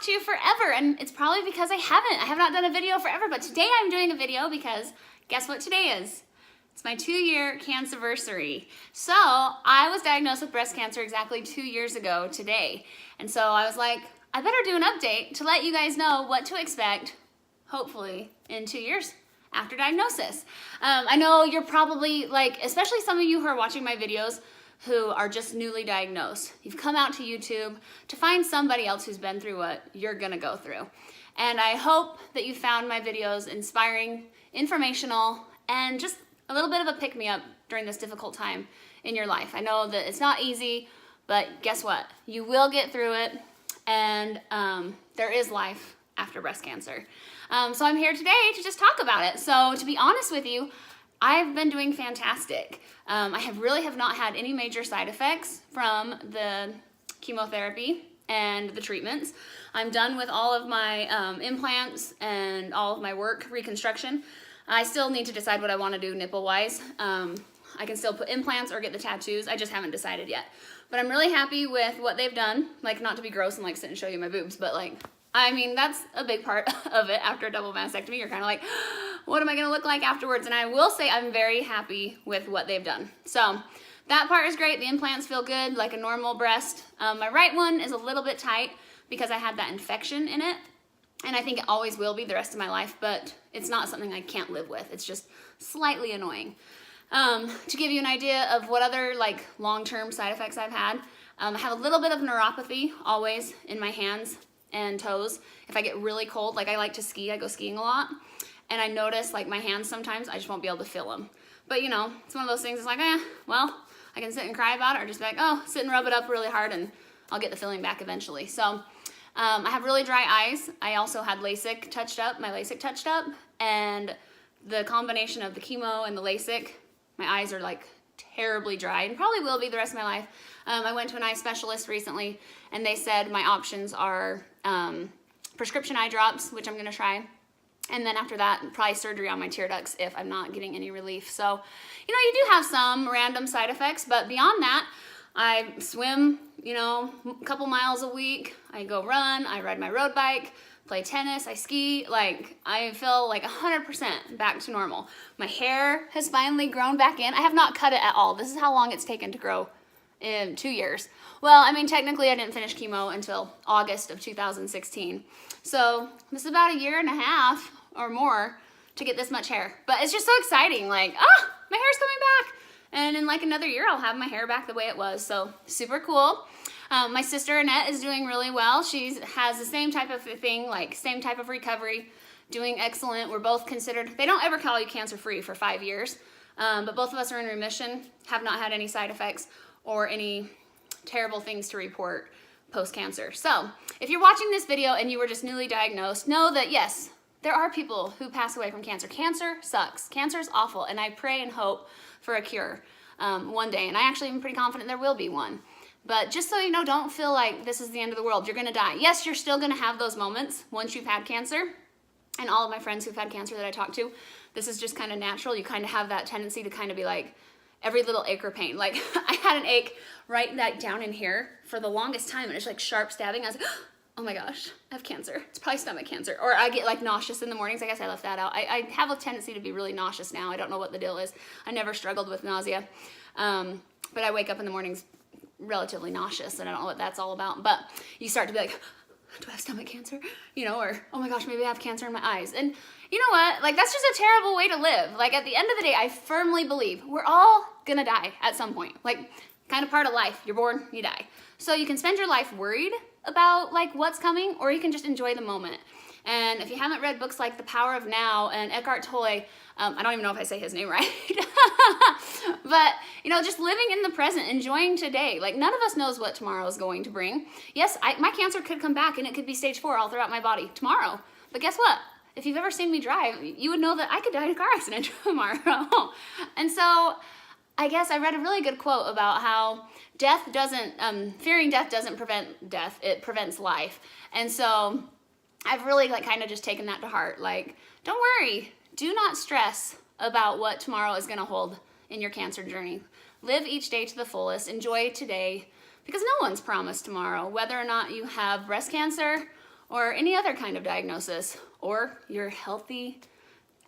talked to you forever, and it's probably because I have not done a video forever, but today I'm doing a video because guess what today is? It's my 2-year cancerversary. So I was diagnosed with breast cancer exactly 2 years ago today. And so I was like, I better do an update to let you guys know what to expect, hopefully, in 2 years after diagnosis. I know you're probably like, especially some of you who are watching my videos who are just newly diagnosed. You've come out to YouTube to find somebody else who's been through what you're gonna go through. And I hope that you found my videos inspiring, informational, and just a little bit of a pick-me-up during this difficult time in your life. I know that it's not easy, but guess what? You will get through it, and there is life after breast cancer. So I'm here today to just talk about it. So to be honest with you, I've been doing fantastic. I really have not had any major side effects from the chemotherapy and the treatments. I'm done with all of my implants and all of my work reconstruction. I still need to decide what I want to do nipple-wise. I can still put implants or get the tattoos. I just haven't decided yet. But I'm really happy with what they've done. Like, not to be gross and like sit and show you my boobs, but like, I mean, that's a big part of it. After a double mastectomy, you're kind of like, what am I gonna look like afterwards? And I will say I'm very happy with what they've done. So that part is great. The implants feel good, like a normal breast. My right one is a little bit tight because I had that infection in it. And I think it always will be the rest of my life, but it's not something I can't live with. It's just slightly annoying. To give you an idea of what other like long-term side effects I've had, I have a little bit of neuropathy always in my hands and toes. If I get really cold, like I like to ski, I go skiing a lot, and I notice like my hands sometimes, I just won't be able to feel them. But you know, it's one of those things, it's like, well, I can sit and cry about it or just be like, oh, sit and rub it up really hard and I'll get the feeling back eventually. So I have really dry eyes. I also had LASIK touched up, my LASIK touched up, and the combination of the chemo and the LASIK, my eyes are like terribly dry and probably will be the rest of my life. I went to an eye specialist recently and they said my options are prescription eye drops, which I'm gonna try. And then after that, probably surgery on my tear ducts if I'm not getting any relief. So, you know, you do have some random side effects, but beyond that, I swim, you know, a couple miles a week. I go run, I ride my road bike, play tennis, I ski. Like, I feel like 100% back to normal. My hair has finally grown back in. I have not cut it at all. This is how long it's taken to grow in 2 years. Well, I mean, technically I didn't finish chemo until August of 2016. So this is about 1.5 years or more to get this much hair. But it's just so exciting. Like, my hair's coming back. And in like another year, I'll have my hair back the way it was. So super cool. My sister Annette is doing really well. She has the same type of thing, like same type of recovery, doing excellent. We're both considered, they don't ever call you cancer-free for 5 years, but both of us are in remission, have not had any side effects or any terrible things to report post-cancer. So if you're watching this video and you were just newly diagnosed, know that yes, there are people who pass away from cancer. Cancer sucks. Cancer is awful, and I pray and hope for a cure one day, and I actually am pretty confident there will be one. But just so you know, don't feel like this is the end of the world. You're gonna die. Yes, you're still gonna have those moments once you've had cancer, and all of my friends who've had cancer that I talk to, this is just kind of natural. You kind of have that tendency to kind of be like, every little ache or pain. Like, I had an ache right like down in here for the longest time, and it's like sharp stabbing. I was like, oh my gosh, I have cancer. It's probably stomach cancer. Or I get like nauseous in the mornings. I guess I left that out. I have a tendency to be really nauseous now. I don't know what the deal is. I never struggled with nausea. But I wake up in the mornings relatively nauseous, and I don't know what that's all about. But you start to be like, do I have stomach cancer? You know, or, oh my gosh, maybe I have cancer in my eyes. And you know what? Like, that's just a terrible way to live. Like, at the end of the day, I firmly believe we're all gonna die at some point. Like, kind of part of life. You're born, you die. So you can spend your life worried about like what's coming, or you can just enjoy the moment. And if you haven't read books like The Power of Now and Eckhart Tolle, I don't even know if I say his name right, but you know, just living in the present, enjoying today. Like, none of us knows what tomorrow is going to bring. Yes, my cancer could come back and it could be stage 4 all throughout my body tomorrow. But guess what? If you've ever seen me drive, you would know that I could die in a car accident tomorrow. And so I guess I read a really good quote about how death doesn't, fearing death doesn't prevent death, it prevents life. And so I've really like kind of just taken that to heart. Like, don't worry, do not stress about what tomorrow is gonna hold in your cancer journey. Live each day to the fullest, enjoy today, because no one's promised tomorrow, whether or not you have breast cancer or any other kind of diagnosis, or you're healthy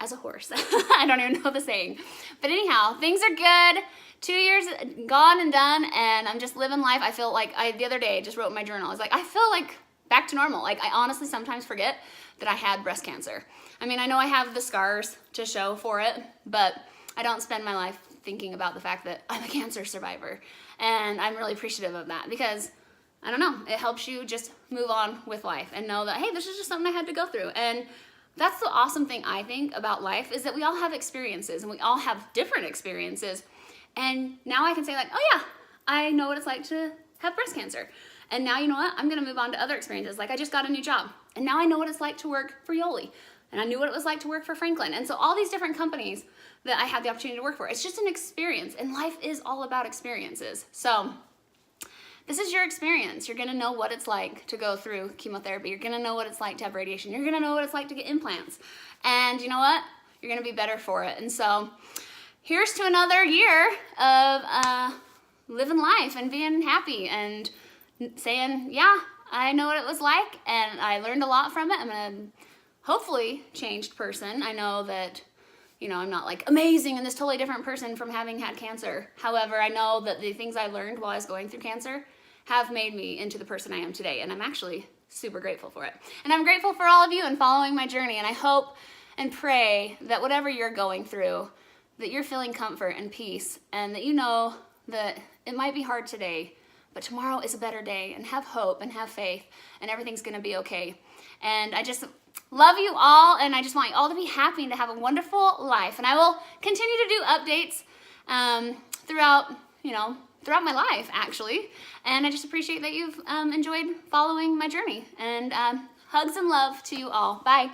as a horse. I don't even know the saying. But anyhow, things are good. 2 years gone and done, and I'm just living life. I feel like the other day, I just wrote in my journal, I was like, I feel like back to normal. Like, I honestly sometimes forget that I had breast cancer. I mean, I know I have the scars to show for it, but I don't spend my life thinking about the fact that I'm a cancer survivor. And I'm really appreciative of that because, I don't know, it helps you just move on with life and know that, hey, this is just something I had to go through. And that's the awesome thing I think about life, is that we all have experiences and we all have different experiences. And now I can say like, oh yeah, I know what it's like to have breast cancer. And now, you know what? I'm gonna move on to other experiences. Like, I just got a new job, and now I know what it's like to work for Yoli. And I knew what it was like to work for Franklin. And so all these different companies that I had the opportunity to work for, it's just an experience, and life is all about experiences. So this is your experience. You're gonna know what it's like to go through chemotherapy. You're gonna know what it's like to have radiation. You're gonna know what it's like to get implants. And you know what? You're gonna be better for it. And so here's to another year of living life and being happy and saying, yeah, I know what it was like, and I learned a lot from it. I'm a hopefully changed person. I know that, you know, I'm not like amazing and this totally different person from having had cancer. However, I know that the things I learned while I was going through cancer have made me into the person I am today, and I'm actually super grateful for it. And I'm grateful for all of you and following my journey, and I hope and pray that whatever you're going through, that you're feeling comfort and peace, and that you know that it might be hard today, but tomorrow is a better day, and have hope and have faith, and everything's gonna be okay. And I just love you all, and I just want you all to be happy and to have a wonderful life. And I will continue to do updates throughout my life, actually. And I just appreciate that you've enjoyed following my journey. And hugs and love to you all. Bye.